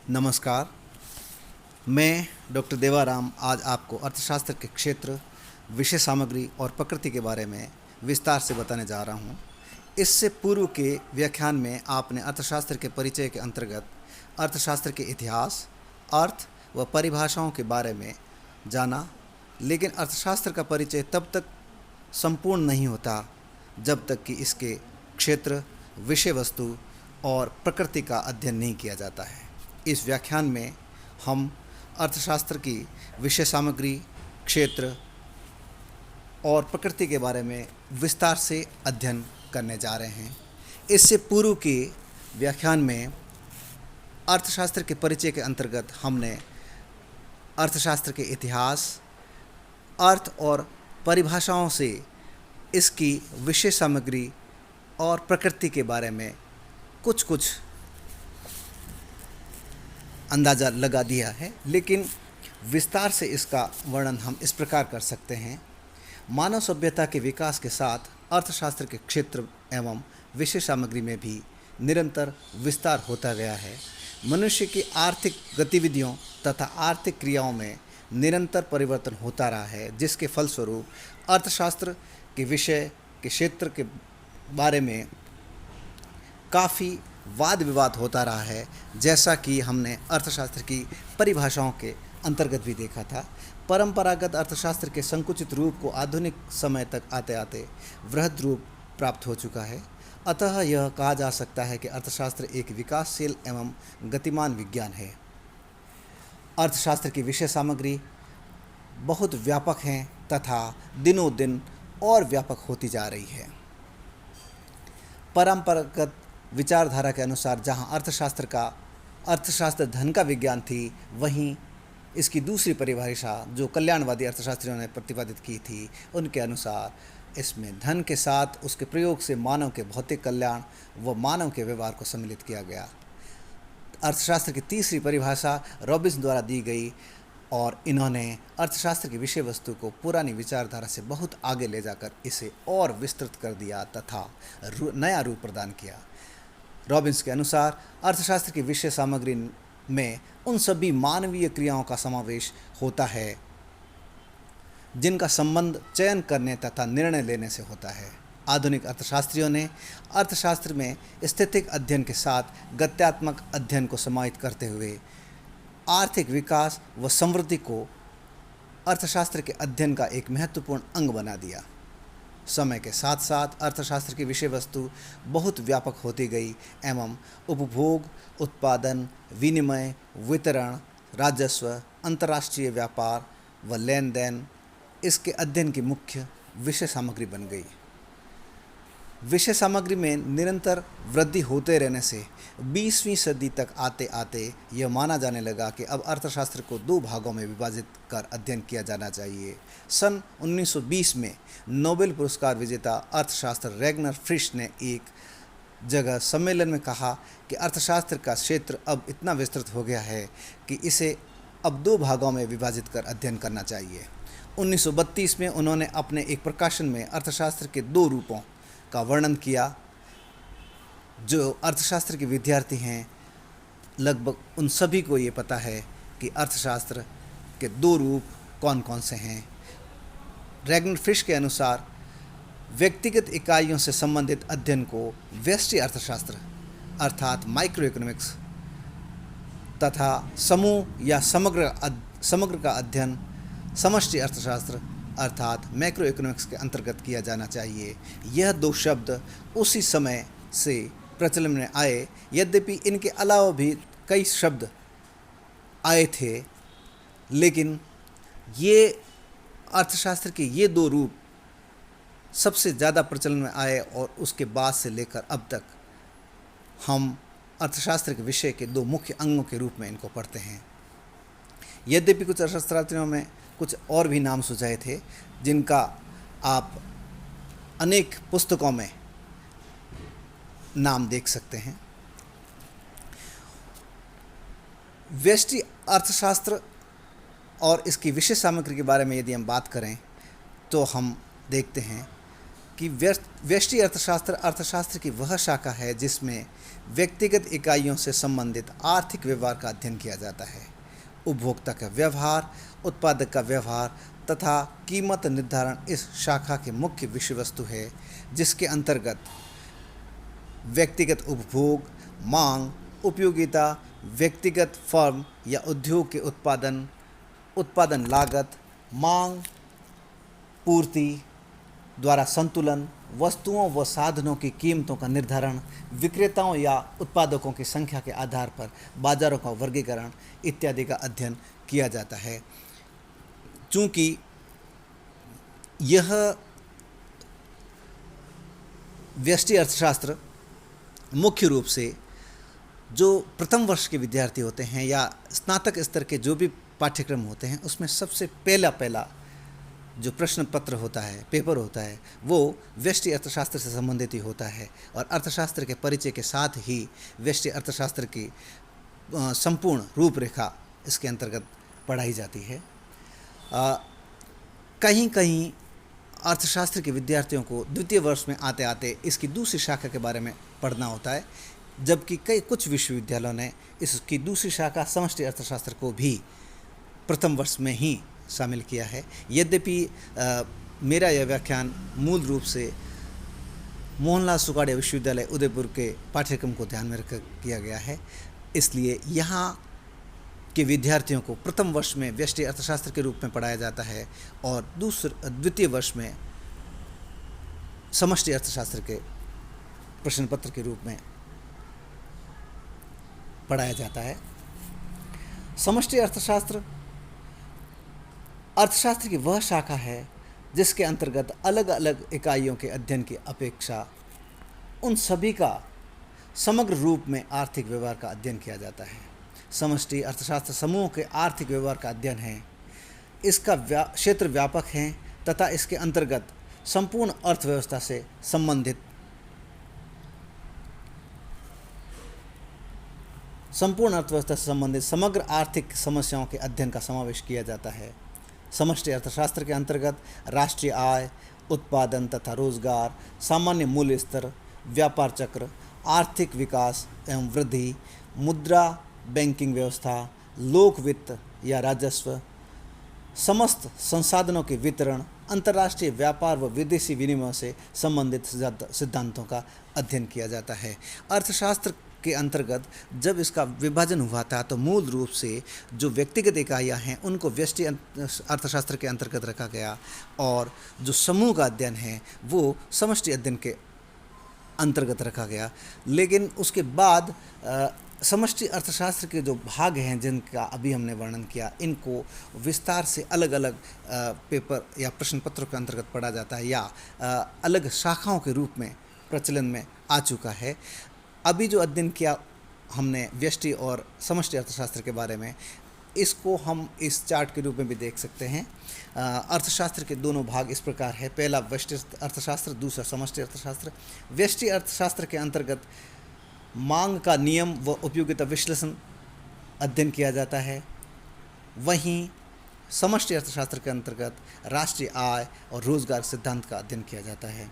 नमस्कार। मैं डॉक्टर देवाराम आज आपको अर्थशास्त्र के क्षेत्र, विषय सामग्री और प्रकृति के बारे में विस्तार से बताने जा रहा हूँ। इससे पूर्व के व्याख्यान में आपने अर्थशास्त्र के परिचय के अंतर्गत अर्थशास्त्र के इतिहास, अर्थ व परिभाषाओं के बारे में जाना, लेकिन अर्थशास्त्र का परिचय तब तक संपूर्ण नहीं होता जब तक कि इसके क्षेत्र, विषय वस्तु और प्रकृति का अध्ययन नहीं किया जाता है। इस व्याख्यान में हम अर्थशास्त्र की विषय सामग्री, क्षेत्र और प्रकृति के बारे में विस्तार से अध्ययन करने जा रहे हैं। इससे पूर्व के व्याख्यान में अर्थशास्त्र के परिचय के अंतर्गत हमने अर्थशास्त्र के इतिहास, अर्थ और परिभाषाओं से इसकी विषय सामग्री और प्रकृति के बारे में कुछ अंदाज़ा लगा दिया है, लेकिन विस्तार से इसका वर्णन हम इस प्रकार कर सकते हैं। मानव सभ्यता के विकास के साथ अर्थशास्त्र के क्षेत्र एवं विषय सामग्री में भी निरंतर विस्तार होता गया है। मनुष्य की आर्थिक गतिविधियों तथा आर्थिक क्रियाओं में निरंतर परिवर्तन होता रहा है, जिसके फलस्वरूप अर्थशास्त्र के विषय के क्षेत्र के बारे में काफ़ी वाद विवाद होता रहा है, जैसा कि हमने अर्थशास्त्र की परिभाषाओं के अंतर्गत भी देखा था। परंपरागत अर्थशास्त्र के संकुचित रूप को आधुनिक समय तक आते आते वृहद रूप प्राप्त हो चुका है। अतः यह कहा जा सकता है कि अर्थशास्त्र एक विकासशील एवं गतिमान विज्ञान है। अर्थशास्त्र की विषय सामग्री बहुत व्यापक हैं तथा दिनों दिन और व्यापक होती जा रही है। परंपरागत विचारधारा के अनुसार जहां अर्थशास्त्र धन का विज्ञान थी, वहीं इसकी दूसरी परिभाषा जो कल्याणवादी अर्थशास्त्रियों ने प्रतिपादित की थी, उनके अनुसार इसमें धन के साथ उसके प्रयोग से मानव के भौतिक कल्याण व मानव के व्यवहार को सम्मिलित किया गया। अर्थशास्त्र की तीसरी परिभाषा रॉबिन्स द्वारा दी गई और इन्होंने अर्थशास्त्र की विषय वस्तु को पुरानी विचारधारा से बहुत आगे ले जाकर इसे और विस्तृत कर दिया तथा नया रूप प्रदान किया। रॉबिन्स के अनुसार अर्थशास्त्र की विषय सामग्री में उन सभी मानवीय क्रियाओं का समावेश होता है जिनका संबंध चयन करने तथा निर्णय लेने से होता है। आधुनिक अर्थशास्त्रियों ने अर्थशास्त्र में स्थैतिक अध्ययन के साथ गत्यात्मक अध्ययन को समाहित करते हुए आर्थिक विकास व समृद्धि को अर्थशास्त्र के अध्ययन का एक महत्वपूर्ण अंग बना दिया। समय के साथ साथ अर्थशास्त्र की विषय वस्तु बहुत व्यापक होती गई एवं उपभोग, उत्पादन, विनिमय, वितरण, राजस्व, अंतर्राष्ट्रीय व्यापार व लेन देन इसके अध्ययन की मुख्य विषय सामग्री बन गई। विषय सामग्री में निरंतर वृद्धि होते रहने से 20वीं सदी तक आते आते यह माना जाने लगा कि अब अर्थशास्त्र को दो भागों में विभाजित कर अध्ययन किया जाना चाहिए। सन 1920 में नोबेल पुरस्कार विजेता अर्थशास्त्र रैगनर फ्रिश ने एक जगह सम्मेलन में कहा कि अर्थशास्त्र का क्षेत्र अब इतना विस्तृत हो गया है कि इसे अब दो भागों में विभाजित कर अध्ययन करना चाहिए। 1932 में उन्होंने अपने एक प्रकाशन में अर्थशास्त्र के दो रूपों का वर्णन किया। जो अर्थशास्त्र के विद्यार्थी हैं, लगभग उन सभी को ये पता है कि अर्थशास्त्र के दो रूप कौन कौन से हैं। रैगनर फिश के अनुसार व्यक्तिगत इकाइयों से संबंधित अध्ययन को व्यष्टि अर्थशास्त्र अर्थात माइक्रो इकोनॉमिक्स तथा समूह या समग्र का अध्ययन समष्टि अर्थशास्त्र अर्थात मैक्रो इकोनॉमिक्स के अंतर्गत किया जाना चाहिए। यह दो शब्द उसी समय से प्रचलन में आए, यद्यपि इनके अलावा भी कई शब्द आए थे, लेकिन ये अर्थशास्त्र के ये दो रूप सबसे ज़्यादा प्रचलन में आए और उसके बाद से लेकर अब तक हम अर्थशास्त्र के विषय के दो मुख्य अंगों के रूप में इनको पढ़ते हैं। यद्यपि कुछ अर्थशास्त्रियों में कुछ और भी नाम सुझाए थे जिनका आप अनेक पुस्तकों में नाम देख सकते हैं। व्यष्टि अर्थशास्त्र और इसकी विषय सामग्री के बारे में यदि हम बात करें तो हम देखते हैं कि व्यष्टि अर्थशास्त्र अर्थशास्त्र की वह शाखा है जिसमें व्यक्तिगत इकाइयों से संबंधित आर्थिक व्यवहार का अध्ययन किया जाता है। उपभोक्ता का व्यवहार, उत्पादक का व्यवहार तथा कीमत निर्धारण इस शाखा के मुख्य विषय वस्तु है, जिसके अंतर्गत व्यक्तिगत उपभोग, मांग, उपयोगिता, व्यक्तिगत फर्म या उद्योग के उत्पादन लागत, मांग पूर्ति द्वारा संतुलन, वस्तुओं व साधनों की कीमतों का निर्धारण, विक्रेताओं या उत्पादकों की संख्या के आधार पर बाजारों का वर्गीकरण इत्यादि का अध्ययन किया जाता है। चूँकि यह व्यष्टि अर्थशास्त्र मुख्य रूप से जो प्रथम वर्ष के विद्यार्थी होते हैं या स्नातक स्तर के जो भी पाठ्यक्रम होते हैं, उसमें सबसे पहला जो प्रश्न पत्र होता है, पेपर होता है, वो व्यष्टि अर्थशास्त्र से संबंधित ही होता है और अर्थशास्त्र के परिचय के साथ ही व्यष्टि अर्थशास्त्र की संपूर्ण रूपरेखा इसके अंतर्गत पढ़ाई जाती है। कहीं कहीं अर्थशास्त्र के विद्यार्थियों को द्वितीय वर्ष में आते आते इसकी दूसरी शाखा के बारे में पढ़ना होता है, जबकि कुछ विश्वविद्यालयों ने इसकी दूसरी शाखा समष्टि अर्थशास्त्र को भी प्रथम वर्ष में ही शामिल किया है। यद्यपि मेरा यह व्याख्यान मूल रूप से मोहनलाल सुखाड़िया विश्वविद्यालय उदयपुर के पाठ्यक्रम को ध्यान में रखकर किया गया है, इसलिए यहाँ के विद्यार्थियों को प्रथम वर्ष में व्यष्टि अर्थशास्त्र के रूप में पढ़ाया जाता है और द्वितीय वर्ष में समष्टि अर्थशास्त्र के प्रश्न पत्र के रूप में पढ़ाया जाता है। समष्टि अर्थशास्त्र अर्थशास्त्र की वह शाखा है जिसके अंतर्गत अलग अलग इकाइयों के अध्ययन की अपेक्षा उन सभी का समग्र रूप में आर्थिक व्यवहार का अध्ययन किया जाता है। समष्टि अर्थशास्त्र समूह के आर्थिक व्यवहार का अध्ययन है। इसका क्षेत्र व्यापक है तथा इसके अंतर्गत संपूर्ण अर्थव्यवस्था से संबंधित समग्र आर्थिक समस्याओं के अध्ययन का समावेश किया जाता है। समष्टि अर्थशास्त्र के अंतर्गत राष्ट्रीय आय, उत्पादन तथा रोजगार, सामान्य मूल्य स्तर, व्यापार चक्र, आर्थिक विकास एवं वृद्धि, मुद्रा बैंकिंग व्यवस्था, लोक वित्त या राजस्व, समस्त संसाधनों के वितरण, अंतर्राष्ट्रीय व्यापार व विदेशी विनिमय से संबंधित सिद्धांतों का अध्ययन किया जाता है। अर्थशास्त्र के अंतर्गत जब इसका विभाजन हुआ था तो मूल रूप से जो व्यक्तिगत इकाइयाँ हैं उनको व्यष्टि अर्थशास्त्र के अंतर्गत रखा गया और जो समूह का अध्ययन है वो समष्टि अध्ययन के अंतर्गत रखा गया। लेकिन उसके बाद समष्टि अर्थशास्त्र के जो भाग हैं जिनका अभी हमने वर्णन किया, इनको विस्तार से अलग अलग पेपर या प्रश्न पत्रों के अंतर्गत पढ़ा जाता है या अलग शाखाओं के रूप में प्रचलन में आ चुका है। अभी जो अध्ययन किया हमने व्यष्टि और समष्टि अर्थशास्त्र के बारे में, इसको हम इस चार्ट के रूप में भी देख सकते हैं। अर्थशास्त्र के दोनों भाग इस प्रकार है, पहला व्यष्टि अर्थशास्त्र, दूसरा समष्टि अर्थशास्त्र। व्यष्टि अर्थशास्त्र के अंतर्गत मांग का नियम व उपयोगिता विश्लेषण अध्ययन किया जाता है। वहीं समष्टि अर्थशास्त्र के अंतर्गत राष्ट्रीय आय और रोजगार सिद्धांत का अध्ययन किया जाता है।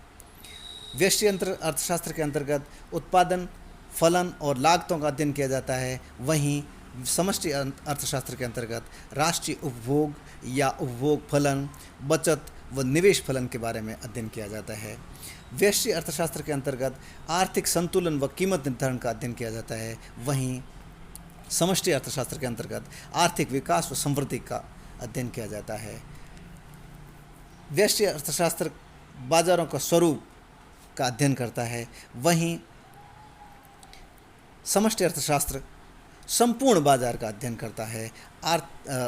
व्यष्टि अर्थशास्त्र के अंतर्गत उत्पादन, फलन और लागतों का अध्ययन किया जाता है। वहीं समष्टि अर्थशास्त्र के अंतर्गत राष्ट्रीय उपभोग या उपभोग फलन, बचत व निवेश फलन के बारे में अध्ययन किया जाता है। व्यष्टि अर्थशास्त्र के अंतर्गत आर्थिक संतुलन व कीमत निर्धारण का अध्ययन किया जाता है। वहीं समष्टि अर्थशास्त्र के अंतर्गत आर्थिक विकास व समृद्धि का अध्ययन किया जाता है। व्यष्टि अर्थशास्त्र बाजारों का स्वरूप का अध्ययन करता है। वहीं समष्टि अर्थशास्त्र संपूर्ण बाजार का अध्ययन करता है।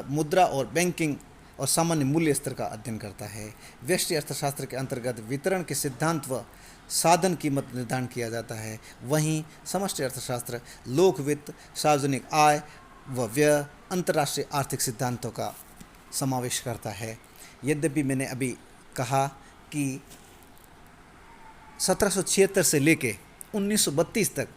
मुद्रा और बैंकिंग और सामान्य मूल्य स्तर का अध्ययन करता है। व्यष्टि अर्थशास्त्र के अंतर्गत वितरण के सिद्धांत व साधन कीमत निर्धारण किया जाता है। वहीं समष्टि अर्थशास्त्र लोक वित्त, सार्वजनिक आय व व्यय, अंतर्राष्ट्रीय आर्थिक सिद्धांतों का समावेश करता है। यद्यपि मैंने अभी कहा कि 1776 से लेके 1932 तक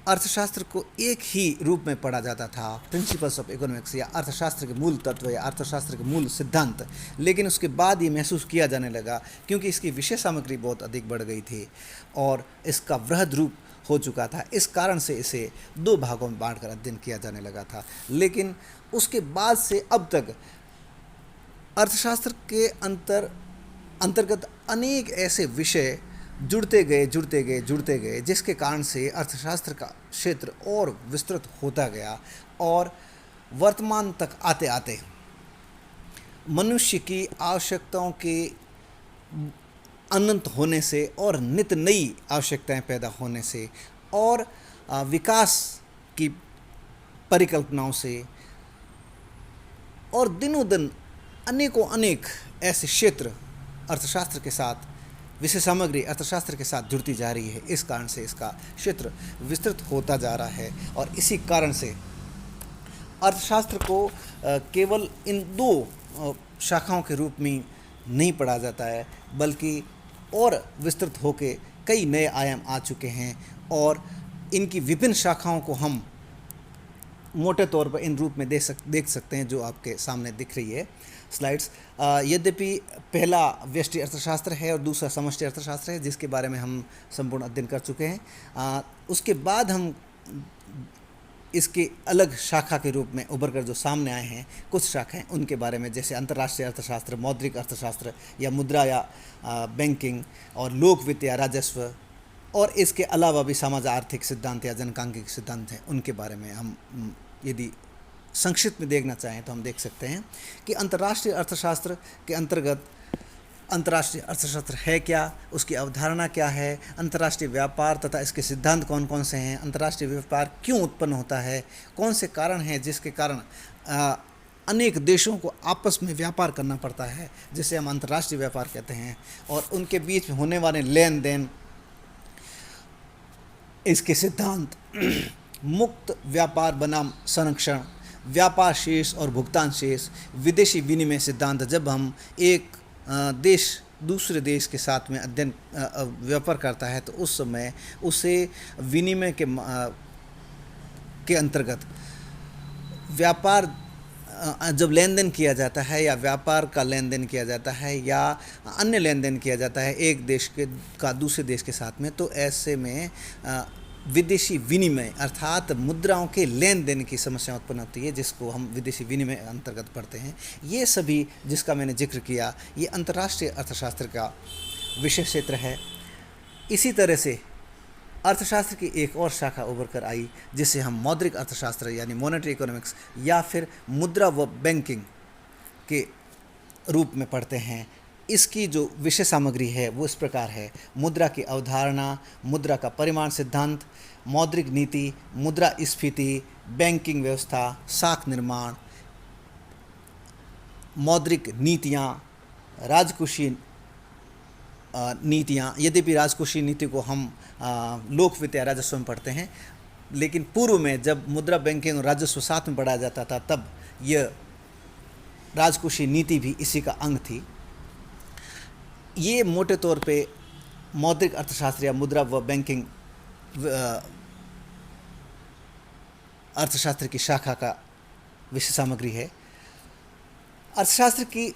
अर्थशास्त्र को एक ही रूप में पढ़ा जाता था, प्रिंसिपल्स ऑफ इकोनॉमिक्स या अर्थशास्त्र के मूल तत्व या अर्थशास्त्र के मूल सिद्धांत। लेकिन उसके बाद ये महसूस किया जाने लगा, क्योंकि इसकी विषय सामग्री बहुत अधिक बढ़ गई थी और इसका वृहद रूप हो चुका था, इस कारण से इसे 2 भागों में बांटकर अध्ययन किया जाने लगा था। लेकिन उसके बाद से अब तक अर्थशास्त्र के अंतर्गत अनेक ऐसे विषय जुड़ते गए, जिसके कारण से अर्थशास्त्र का क्षेत्र और विस्तृत होता गया और वर्तमान तक आते आते मनुष्य की आवश्यकताओं के अनंत होने से और नित नई आवश्यकताएं पैदा होने से और विकास की परिकल्पनाओं से और दिनों दिन अनेकों अनेक ऐसे क्षेत्र अर्थशास्त्र के साथ विषय सामग्री अर्थशास्त्र के साथ जुड़ती जा रही है। इस कारण से इसका क्षेत्र विस्तृत होता जा रहा है और इसी कारण से अर्थशास्त्र को केवल इन 2 शाखाओं के रूप में नहीं पढ़ा जाता है, बल्कि और विस्तृत होके कई नए आयाम आ चुके हैं और इनकी विभिन्न शाखाओं को हम मोटे तौर पर इन रूप में देख सकते हैं, जो आपके सामने दिख रही है स्लाइड्स। यद्यपि पहला व्यष्टि अर्थशास्त्र है और दूसरा समष्टि अर्थशास्त्र है, जिसके बारे में हम संपूर्ण अध्ययन कर चुके हैं। उसके बाद हम इसके अलग शाखा के रूप में उभर कर जो सामने आए हैं कुछ शाखाएं, उनके बारे में, जैसे अंतर्राष्ट्रीय अर्थशास्त्र, मौद्रिक अर्थशास्त्र या मुद्रा या बैंकिंग और लोक वित्त या राजस्व, और इसके अलावा भी समाज आर्थिक सिद्धांत या जनसांख्यिकी सिद्धांत हैं, उनके बारे में हम यदि संक्षिप्त में देखना चाहें तो हम देख सकते हैं कि अंतर्राष्ट्रीय अर्थशास्त्र के अंतर्गत अंतर्राष्ट्रीय अर्थशास्त्र है क्या, उसकी अवधारणा क्या है, अंतर्राष्ट्रीय व्यापार तथा इसके सिद्धांत कौन कौन से हैं, अंतर्राष्ट्रीय व्यापार क्यों उत्पन्न होता है, कौन से कारण हैं जिसके कारण अनेक देशों को आपस में व्यापार करना पड़ता है, जिसे हम अंतर्राष्ट्रीय व्यापार कहते हैं, और उनके बीच में होने वाले लेन देन, इसके सिद्धांत, मुक्त व्यापार बनाम संरक्षण, व्यापार शेष और भुगतान शेष, विदेशी विनिमय सिद्धांत। जब हम एक देश दूसरे देश के साथ में अध्ययन व्यापार करता है तो उस समय उसे विनिमय के अंतर्गत व्यापार जब लेन देन किया जाता है या व्यापार का लेन देन किया जाता है या अन्य लेन देन किया जाता है एक देश का दूसरे देश के साथ में, तो ऐसे में विदेशी विनिमय अर्थात मुद्राओं के लेन देन की समस्या उत्पन्न होती है, जिसको हम विदेशी विनिमय अंतर्गत पढ़ते हैं। ये सभी जिसका मैंने जिक्र किया, ये अंतर्राष्ट्रीय अर्थशास्त्र का विषय क्षेत्र है। इसी तरह से अर्थशास्त्र की एक और शाखा उभर कर आई, जिसे हम मौद्रिक अर्थशास्त्र यानी मॉनेटरी इकोनॉमिक्स या फिर मुद्रा व बैंकिंग के रूप में पढ़ते हैं। इसकी जो विषय सामग्री है वो इस प्रकार है: मुद्रा की अवधारणा, मुद्रा का परिमाण सिद्धांत, मौद्रिक नीति, मुद्रा स्फीति, बैंकिंग व्यवस्था, साख निर्माण, मौद्रिक नीतियाँ, राजकोषीय नीतियाँ। यद्यपि राजकोषीय नीति को हम लोक वित्त या राजस्व में पढ़ते हैं, लेकिन पूर्व में जब मुद्रा, बैंकिंग और राजस्व साथ में पढ़ाया जाता था तब यह राजकोषीय नीति भी इसी का अंग थी। ये मोटे तौर पे मौद्रिक अर्थशास्त्र या मुद्रा व बैंकिंग अर्थशास्त्र की शाखा का विषय सामग्री है। अर्थशास्त्र की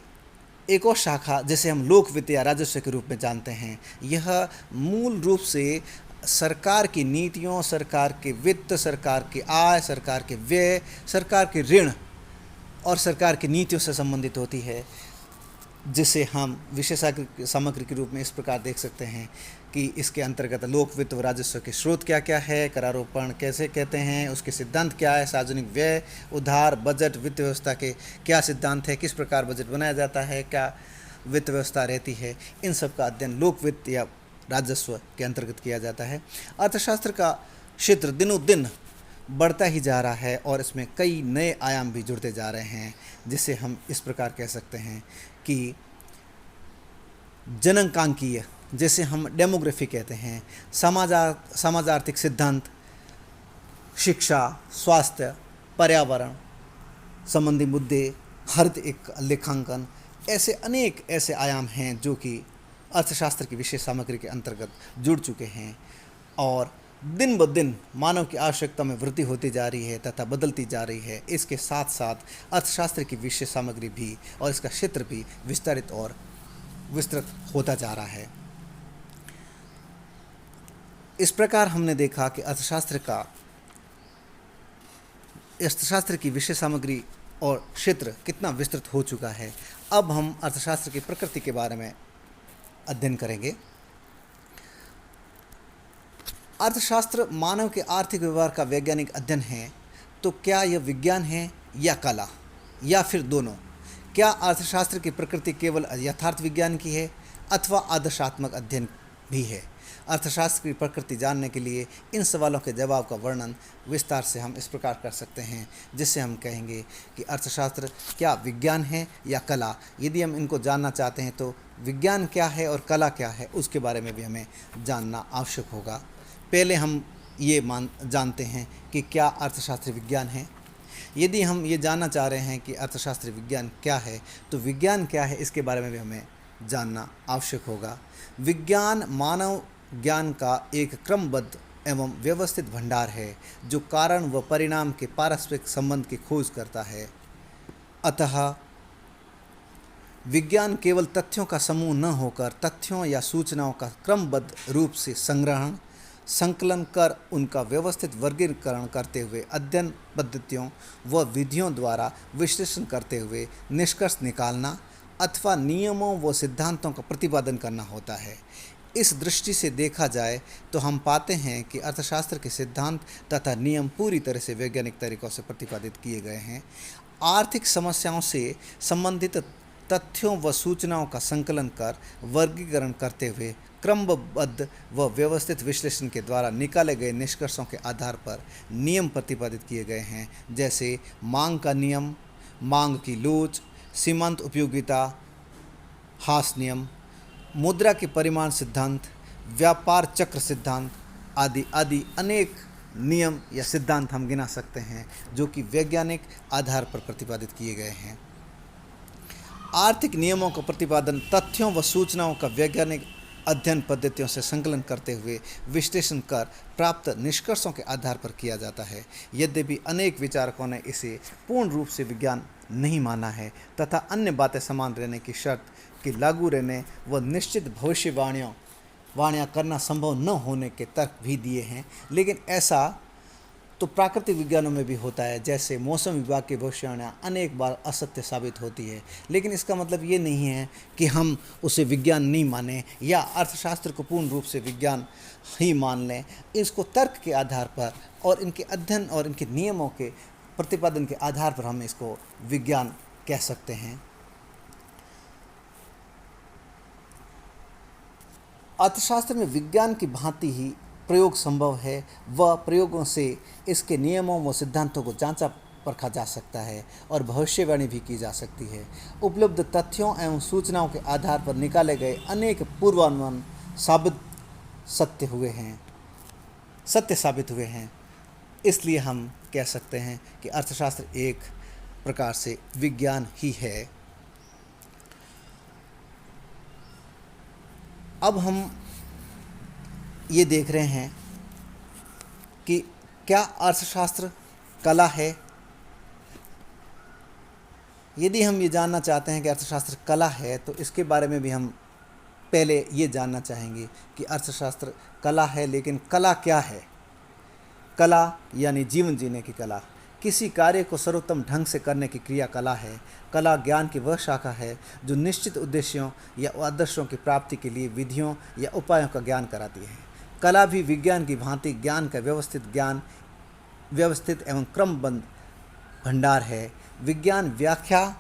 एक और शाखा जिसे हम लोक वित्त या राजस्व के रूप में जानते हैं, यह मूल रूप से सरकार की नीतियों, सरकार के वित्त, सरकार की आय, सरकार के व्यय, सरकार के ऋण और सरकार की नीतियों से संबंधित होती है, जिसे हम विषय सामग्री के रूप में इस प्रकार देख सकते हैं कि इसके अंतर्गत लोक वित्त व राजस्व के स्रोत क्या क्या है, करारोपण कैसे कहते हैं, उसके सिद्धांत क्या है, सार्वजनिक व्यय, उधार, बजट, वित्त व्यवस्था के क्या सिद्धांत है, किस प्रकार बजट बनाया जाता है, क्या वित्त व्यवस्था रहती है, इन सब का अध्ययन लोक वित्त या राजस्व के अंतर्गत किया जाता है। अर्थशास्त्र का क्षेत्र दिनों दिन बढ़ता ही जा रहा है और इसमें कई नए आयाम भी जुड़ते जा रहे हैं, जिसे हम इस प्रकार कह सकते हैं कि जनसांख्यिकीय, जैसे हम डेमोग्राफी कहते हैं, समाज आर्थिक सिद्धांत, शिक्षा, स्वास्थ्य, पर्यावरण संबंधी मुद्दे, हरित एक लेखांकन, ऐसे अनेक ऐसे आयाम हैं जो कि अर्थशास्त्र की विशेष सामग्री के अंतर्गत जुड़ चुके हैं और दिन ब दिन मानव की आवश्यकता में वृद्धि होती जा रही है तथा बदलती जा रही है। इसके साथ साथ अर्थशास्त्र की विषय सामग्री भी और इसका क्षेत्र भी विस्तारित और विस्तृत होता जा रहा है। इस प्रकार हमने देखा कि अर्थशास्त्र की विषय सामग्री और क्षेत्र कितना विस्तृत हो चुका है। अब हम अर्थशास्त्र की प्रकृति के बारे में अध्ययन करेंगे। अर्थशास्त्र मानव के आर्थिक व्यवहार का वैज्ञानिक अध्ययन है। तो क्या यह विज्ञान है या कला या फिर दोनों? क्या अर्थशास्त्र की प्रकृति केवल यथार्थ विज्ञान की है अथवा आदर्शात्मक अध्ययन भी है? अर्थशास्त्र की प्रकृति जानने के लिए इन सवालों के जवाब का वर्णन विस्तार से हम इस प्रकार कर सकते हैं, जिससे हम कहेंगे कि अर्थशास्त्र क्या विज्ञान है या कला। यदि हम इनको जानना चाहते हैं तो विज्ञान क्या है और कला क्या है उसके बारे में भी हमें जानना आवश्यक होगा। पहले हम ये जानते हैं कि क्या अर्थशास्त्र विज्ञान है। यदि हम ये जानना चाह रहे हैं कि अर्थशास्त्र विज्ञान क्या है तो विज्ञान क्या है इसके बारे में भी हमें जानना आवश्यक होगा। विज्ञान मानव ज्ञान का एक क्रमबद्ध एवं व्यवस्थित भंडार है जो कारण व परिणाम के पारस्परिक संबंध की खोज करता है। अतः विज्ञान केवल तथ्यों का समूह न होकर तथ्यों या सूचनाओं का क्रमबद्ध रूप से संग्रहण, संकलन कर उनका व्यवस्थित वर्गीकरण करते हुए अध्ययन पद्धतियों व विधियों द्वारा विश्लेषण करते हुए निष्कर्ष निकालना अथवा नियमों व सिद्धांतों का प्रतिपादन करना होता है। इस दृष्टि से देखा जाए तो हम पाते हैं कि अर्थशास्त्र के सिद्धांत तथा नियम पूरी तरह से वैज्ञानिक तरीकों से प्रतिपादित किए गए हैं। आर्थिक समस्याओं से संबंधित तथ्यों व सूचनाओं का संकलन कर वर्गीकरण करते हुए क्रमबद्ध व व्यवस्थित विश्लेषण के द्वारा निकाले गए निष्कर्षों के आधार पर नियम प्रतिपादित किए गए हैं, जैसे मांग का नियम, मांग की लोच, सीमांत उपयोगिता, हास नियम, मुद्रा के परिमाण सिद्धांत, व्यापार चक्र सिद्धांत आदि आदि अनेक नियम या सिद्धांत हम गिना सकते हैं जो कि वैज्ञानिक आधार पर प्रतिपादित किए गए हैं। आर्थिक नियमों का प्रतिपादन तथ्यों व सूचनाओं का वैज्ञानिक अध्ययन पद्धतियों से संकलन करते हुए विश्लेषण कर प्राप्त निष्कर्षों के आधार पर किया जाता है। यद्यपि अनेक विचारकों ने इसे पूर्ण रूप से विज्ञान नहीं माना है तथा अन्य बातें समान रहने की शर्त कि लागू रहने व निश्चित भविष्यवाणियाँ करना संभव न होने के तर्क भी दिए हैं, लेकिन ऐसा तो प्राकृतिक विज्ञानों में भी होता है। जैसे मौसम विभाग की भविष्यवाणियाँ अनेक बार असत्य साबित होती है, लेकिन इसका मतलब ये नहीं है कि हम उसे विज्ञान नहीं माने या अर्थशास्त्र को पूर्ण रूप से विज्ञान ही मान लें। इसको तर्क के आधार पर और इनके अध्ययन और इनके नियमों के प्रतिपादन के आधार पर हम इसको विज्ञान कह सकते हैं। अर्थशास्त्र में विज्ञान की भांति ही प्रयोग संभव है व प्रयोगों से इसके नियमों व सिद्धांतों को जांचा परखा जा सकता है और भविष्यवाणी भी की जा सकती है। उपलब्ध तथ्यों एवं सूचनाओं के आधार पर निकाले गए अनेक पूर्वानुमान सत्य साबित हुए हैं। इसलिए हम कह सकते हैं कि अर्थशास्त्र एक प्रकार से विज्ञान ही है। अब हम ये देख रहे हैं कि क्या अर्थशास्त्र कला है। यदि हम ये जानना चाहते हैं कि अर्थशास्त्र कला है तो इसके बारे में भी हम पहले ये जानना चाहेंगे कि अर्थशास्त्र कला है, लेकिन कला क्या है। कला यानी जीवन जीने की कला, किसी कार्य को सर्वोत्तम ढंग से करने की क्रिया कला है। कला ज्ञान की वह शाखा है जो निश्चित उद्देश्यों या आदर्शों की प्राप्ति के लिए विधियों या उपायों का ज्ञान कराती है। कला भी विज्ञान की भांति ज्ञान का व्यवस्थित एवं क्रमबद्ध भंडार है। विज्ञान व्याख्या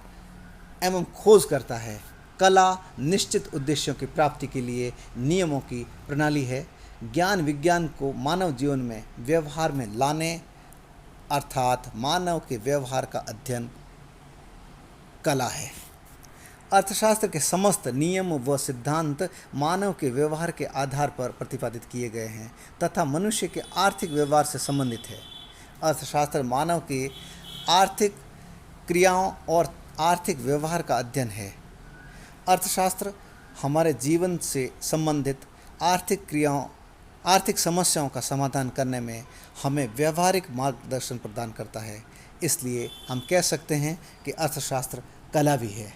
एवं खोज करता है। कला निश्चित उद्देश्यों की प्राप्ति के लिए नियमों की प्रणाली है। ज्ञान विज्ञान को मानव जीवन में व्यवहार में लाने अर्थात मानव के व्यवहार का अध्ययन कला है। अर्थशास्त्र के समस्त नियम व सिद्धांत मानव के व्यवहार के आधार पर प्रतिपादित किए गए हैं तथा मनुष्य के आर्थिक व्यवहार से संबंधित है। अर्थशास्त्र मानव के आर्थिक क्रियाओं और आर्थिक व्यवहार का अध्ययन है। अर्थशास्त्र हमारे जीवन से संबंधित आर्थिक आर्थिक समस्याओं का समाधान करने में हमें व्यावहारिक मार्गदर्शन प्रदान करता है। इसलिए हम कह सकते हैं कि अर्थशास्त्र कला भी है।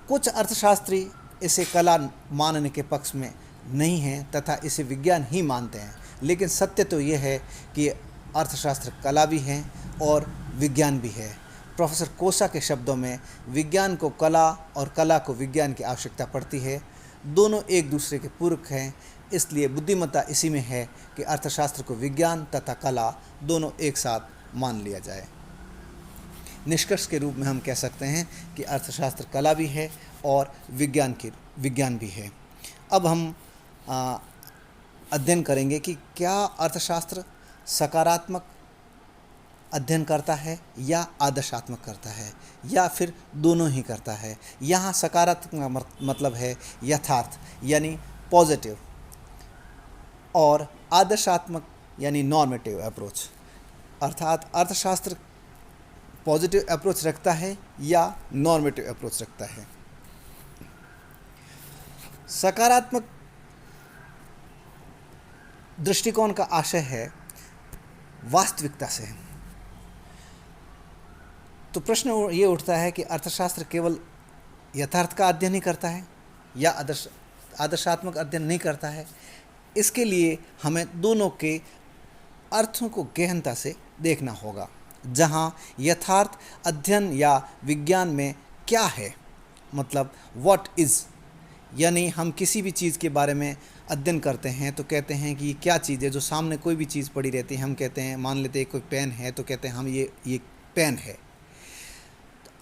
कुछ अर्थशास्त्री इसे कला मानने के पक्ष में नहीं हैं तथा इसे विज्ञान ही मानते हैं, लेकिन सत्य तो ये है कि अर्थशास्त्र कला भी है और विज्ञान भी है। प्रोफेसर कोसा के शब्दों में, विज्ञान को कला और कला को विज्ञान की आवश्यकता पड़ती है। दोनों एक दूसरे के पूरक हैं। इसलिए बुद्धिमत्ता इसी में है कि अर्थशास्त्र को विज्ञान तथा कला दोनों एक साथ मान लिया जाए। निष्कर्ष के रूप में हम कह सकते हैं कि अर्थशास्त्र कला भी है और विज्ञान भी है। अब हम अध्ययन करेंगे कि क्या अर्थशास्त्र सकारात्मक अध्ययन करता है या आदर्शात्मक करता है या फिर दोनों ही करता है। यहाँ सकारात्मक मतलब है यथार्थ यानी पॉजिटिव, और आदर्शात्मक यानी नॉर्मेटिव अप्रोच। अर्थात अर्थशास्त्र पॉजिटिव अप्रोच रखता है या नॉर्मेटिव अप्रोच रखता है। सकारात्मक दृष्टिकोण का आशय है वास्तविकता से। तो प्रश्न ये उठता है कि अर्थशास्त्र केवल यथार्थ का अध्ययन ही करता है या आदर्शात्मक अध्ययन नहीं करता है। इसके लिए हमें दोनों के अर्थों को गहनता से देखना होगा। जहाँ यथार्थ अध्ययन या विज्ञान में क्या है, मतलब व्हाट इज़, यानी हम किसी भी चीज़ के बारे में अध्ययन करते हैं तो कहते हैं कि ये क्या चीज़ है। जो सामने कोई भी चीज़ पड़ी रहती है, हम कहते हैं, मान लेते हैं कोई पेन है तो कहते हैं हम ये पेन है।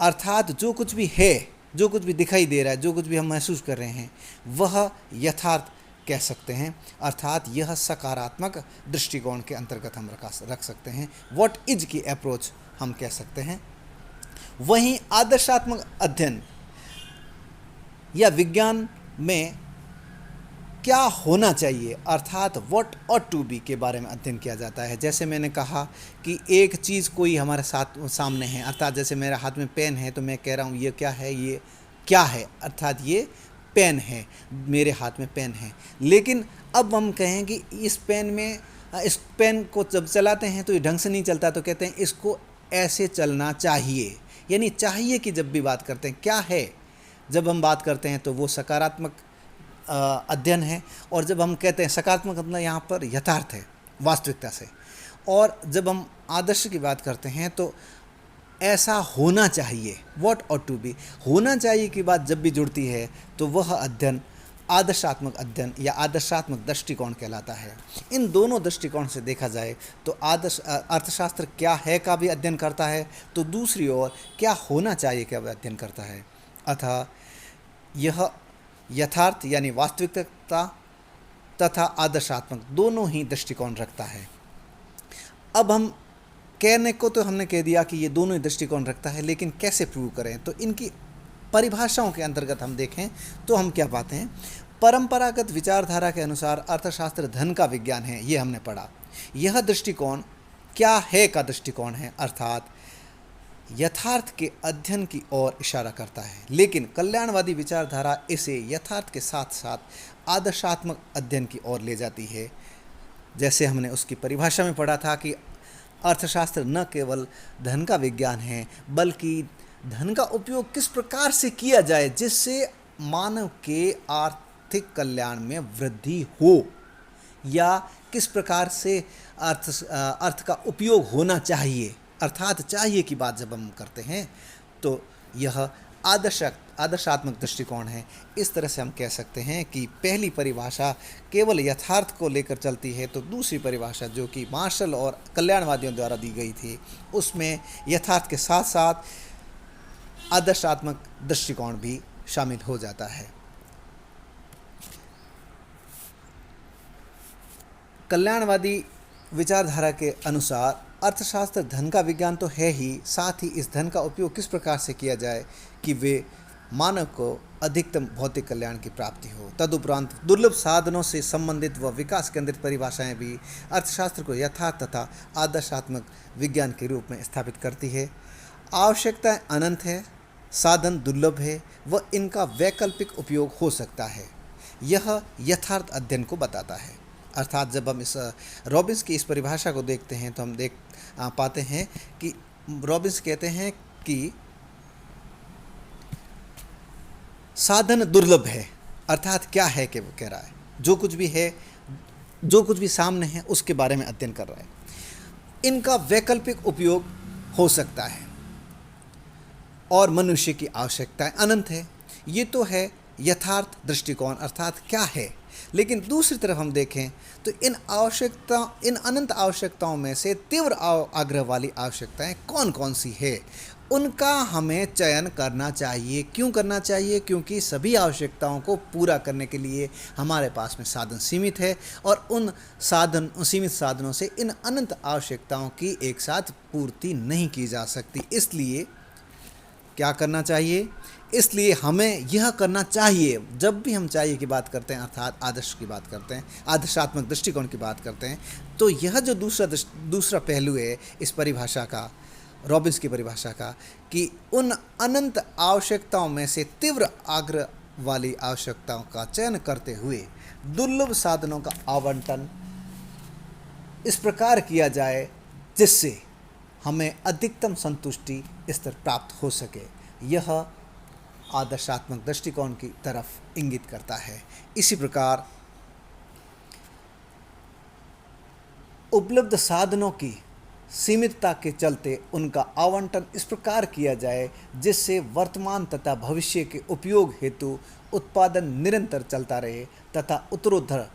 अर्थात जो कुछ भी है, जो कुछ भी दिखाई दे रहा है, जो कुछ भी हम महसूस कर रहे हैं, वह यथार्थ कह सकते हैं। अर्थात यह सकारात्मक दृष्टिकोण के अंतर्गत हम रख सकते हैं। व्हाट इज की अप्रोच हम कह सकते हैं। वहीं आदर्शात्मक अध्ययन या विज्ञान में क्या होना चाहिए, अर्थात व्हाट ऑट टू बी के बारे में अध्ययन किया जाता है। जैसे मैंने कहा कि एक चीज़ कोई हमारे सामने है, अर्थात जैसे मेरे हाथ में पेन है तो मैं कह रहा हूँ ये क्या है, ये क्या है, अर्थात ये पेन है, मेरे हाथ में पेन है। लेकिन अब हम कहें कि इस पेन को जब चलाते हैं तो ये ढंग से नहीं चलता, तो कहते हैं इसको ऐसे चलना चाहिए। यानी चाहिए की जब भी बात करते हैं, क्या है जब हम बात करते हैं तो वो सकारात्मक अध्ययन है, और जब हम कहते हैं सकारात्मक मतलब यहाँ पर यथार्थ है, वास्तविकता से। और जब हम आदर्श की बात करते हैं तो ऐसा होना चाहिए, व्हाट ऑट टू बी, होना चाहिए की बात जब भी जुड़ती है तो वह अध्ययन आदर्शात्मक अध्ययन या आदर्शात्मक दृष्टिकोण कहलाता है। इन दोनों दृष्टिकोण से देखा जाए तो अर्थशास्त्र क्या है का भी अध्ययन करता है, तो दूसरी ओर क्या होना चाहिए का भी अध्ययन करता है। अतः यह यथार्थ यानी वास्तविकता तथा आदर्शात्मक दोनों ही दृष्टिकोण रखता है। अब हम कहने को तो हमने कह दिया कि ये दोनों ही दृष्टिकोण रखता है, लेकिन कैसे प्रूव करें, तो इनकी परिभाषाओं के अंतर्गत हम देखें तो हम क्या पाते हैं। परंपरागत विचारधारा के अनुसार अर्थशास्त्र धन का विज्ञान है, ये हमने पढ़ा। यह दृष्टिकोण क्या है का दृष्टिकोण है, अर्थात यथार्थ के अध्ययन की ओर इशारा करता है। लेकिन कल्याणवादी विचारधारा इसे यथार्थ के साथ साथ आदर्शात्मक अध्ययन की ओर ले जाती है। जैसे हमने उसकी परिभाषा में पढ़ा था कि अर्थशास्त्र न केवल धन का विज्ञान है, बल्कि धन का उपयोग किस प्रकार से किया जाए जिससे मानव के आर्थिक कल्याण में वृद्धि हो, या किस प्रकार से अर्थ का उपयोग होना चाहिए, अर्थात चाहिए की बात जब हम करते हैं तो यह आदर्शात्मक दृष्टिकोण है। इस तरह से हम कह सकते हैं कि पहली परिभाषा केवल यथार्थ को लेकर चलती है, तो दूसरी परिभाषा जो कि मार्शल और कल्याणवादियों द्वारा दी गई थी उसमें यथार्थ के साथ साथ आदर्शात्मक दृष्टिकोण भी शामिल हो जाता है। कल्याणवादी विचारधारा के अनुसार अर्थशास्त्र धन का विज्ञान तो है ही, साथ ही इस धन का उपयोग किस प्रकार से किया जाए कि वे मानव को अधिकतम भौतिक कल्याण की प्राप्ति हो। तदुपरांत दुर्लभ साधनों से संबंधित व विकास केंद्रित परिभाषाएं भी अर्थशास्त्र को यथार्थ तथा आदर्शात्मक विज्ञान के रूप में स्थापित करती है। आवश्यकताएं अनंत है, साधन दुर्लभ है व इनका वैकल्पिक उपयोग हो सकता है, यह यथार्थ अध्ययन को बताता है। अर्थात जब हम इस रॉबिन्स की इस परिभाषा को देखते हैं तो हम देख पाते हैं कि रॉबिन्स कहते हैं कि साधन दुर्लभ है। अर्थात क्या है कि वो कह रहा है जो कुछ भी है, जो कुछ भी सामने है उसके बारे में अध्ययन कर रहा है। इनका वैकल्पिक उपयोग हो सकता है और मनुष्य की आवश्यकताएं अनंत है। ये तो है यथार्थ दृष्टिकोण, अर्थात क्या है। लेकिन दूसरी तरफ हम देखें तो इन अनंत आवश्यकताओं में से तीव्र आग्रह वाली आवश्यकताएं कौन कौन सी है, उनका हमें चयन करना चाहिए। क्यों करना चाहिए? क्योंकि सभी आवश्यकताओं को पूरा करने के लिए हमारे पास में साधन सीमित है और उन सीमित साधनों से इन अनंत आवश्यकताओं की एक साथ पूर्ति नहीं की जा सकती। इसलिए क्या करना चाहिए? इसलिए हमें यह करना चाहिए, जब भी हम चाहिए की बात करते हैं अर्थात आदर्श की बात करते हैं, आदर्शात्मक दृष्टिकोण की बात करते हैं, तो यह जो दूसरा पहलू है इस परिभाषा का, रॉबिन्स की परिभाषा का, कि उन अनंत आवश्यकताओं में से तीव्र आग्रह वाली आवश्यकताओं का चयन करते हुए दुर्लभ साधनों का आवंटन इस प्रकार किया जाए जिससे हमें अधिकतम संतुष्टि स्तर प्राप्त हो सके। यह आदर्शात्मक दृष्टिकोण की तरफ इंगित करता है। इसी प्रकार उपलब्ध साधनों की सीमितता के चलते उनका आवंटन इस प्रकार किया जाए जिससे वर्तमान तथा भविष्य के उपयोग हेतु उत्पादन निरंतर चलता रहे तथा उत्तरोत्तर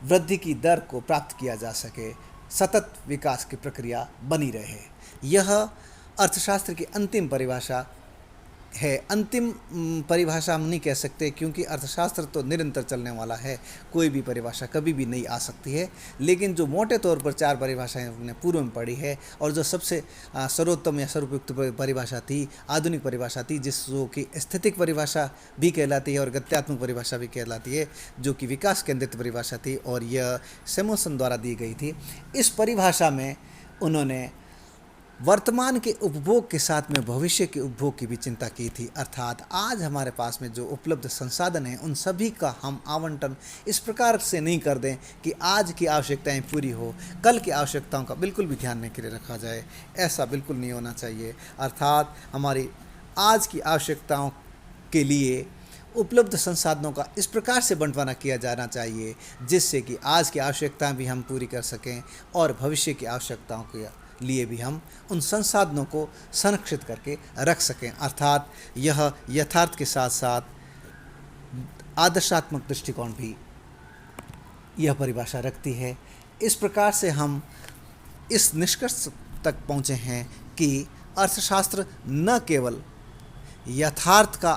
वृद्धि की दर को प्राप्त किया जा सके, सतत विकास की प्रक्रिया बनी रहे। यह अर्थशास्त्र की अंतिम परिभाषा है। अंतिम परिभाषा हम नहीं कह सकते क्योंकि अर्थशास्त्र तो निरंतर चलने वाला है, कोई भी परिभाषा कभी भी नहीं आ सकती है। लेकिन जो मोटे तौर पर 4 परिभाषाएं हमने पूर्व में पढ़ी है और जो सबसे सर्वोत्तम या सर्वोपयुक्त परिभाषा थी, आधुनिक परिभाषा थी, जो कि स्थितिक परिभाषा भी कहलाती है और गत्यात्मक परिभाषा भी कहलाती है, जो कि विकास केंद्रित परिभाषा थी और यह सैमुअल्सन द्वारा दी गई थी। इस परिभाषा में उन्होंने वर्तमान के उपभोग के साथ में भविष्य के उपभोग की भी चिंता की थी। अर्थात आज हमारे पास में जो उपलब्ध संसाधन हैं उन सभी का हम आवंटन इस प्रकार से नहीं कर दें कि आज की आवश्यकताएं पूरी हो, कल की आवश्यकताओं का बिल्कुल भी ध्यान नहीं के लिए रखा जाए। ऐसा बिल्कुल नहीं होना चाहिए। अर्थात हमारी आज की आवश्यकताओं के लिए उपलब्ध संसाधनों का इस प्रकार से बंटवारा किया जाना चाहिए जिससे कि आज की आवश्यकताएं भी हम पूरी कर सकें और भविष्य की आवश्यकताओं के लिए भी हम उन संसाधनों को संरक्षित करके रख सकें। अर्थात यह यथार्थ के साथ साथ आदर्शात्मक दृष्टिकोण भी यह परिभाषा रखती है। इस प्रकार से हम इस निष्कर्ष तक पहुँचे हैं कि अर्थशास्त्र न केवल यथार्थ का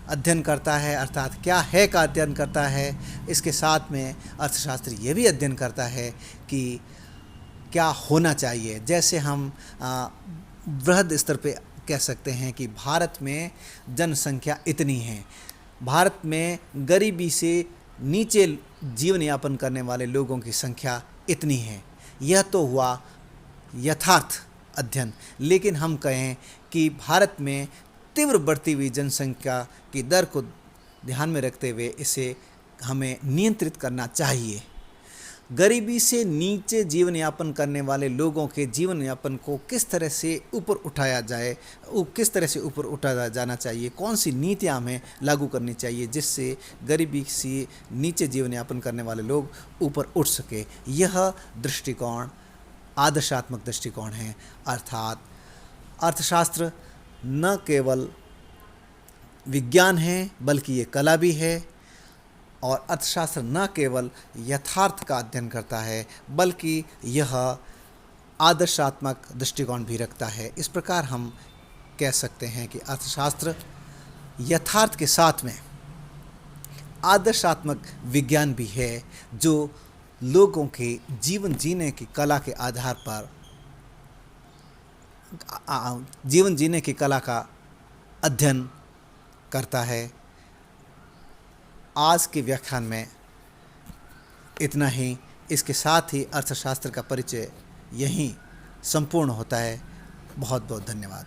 अध्ययन करता है, अर्थात क्या है का अध्ययन करता है, इसके साथ में अर्थशास्त्र ये भी अध्ययन करता है कि क्या होना चाहिए। जैसे हम वृहद स्तर पे कह सकते हैं कि भारत में जनसंख्या इतनी है, भारत में गरीबी से नीचे जीवन यापन करने वाले लोगों की संख्या इतनी है। यह तो हुआ यथार्थ अध्ययन। लेकिन हम कहें कि भारत में तीव्र बढ़ती हुई जनसंख्या की दर को ध्यान में रखते हुए इसे हमें नियंत्रित करना चाहिए। गरीबी से नीचे जीवन यापन करने वाले लोगों के जीवन यापन को किस तरह से ऊपर उठाया जाए, किस तरह से ऊपर उठाया जाना चाहिए, कौन सी नीतियां हमें लागू करनी चाहिए जिससे गरीबी से नीचे जीवन यापन करने वाले लोग ऊपर उठ सके। यह दृष्टिकोण आदर्शात्मक दृष्टिकोण है। अर्थात अर्थशास्त्र न केवल विज्ञान है बल्कि ये कला भी है और अर्थशास्त्र न केवल यथार्थ का अध्ययन करता है बल्कि यह आदर्शात्मक दृष्टिकोण भी रखता है। इस प्रकार हम कह सकते हैं कि अर्थशास्त्र यथार्थ के साथ में आदर्शात्मक विज्ञान भी है जो लोगों के जीवन जीने की कला के आधार पर जीवन जीने की कला का अध्ययन करता है। आज के व्याख्यान में इतना ही। इसके साथ ही अर्थशास्त्र का परिचय यहीं संपूर्ण होता है। बहुत बहुत धन्यवाद।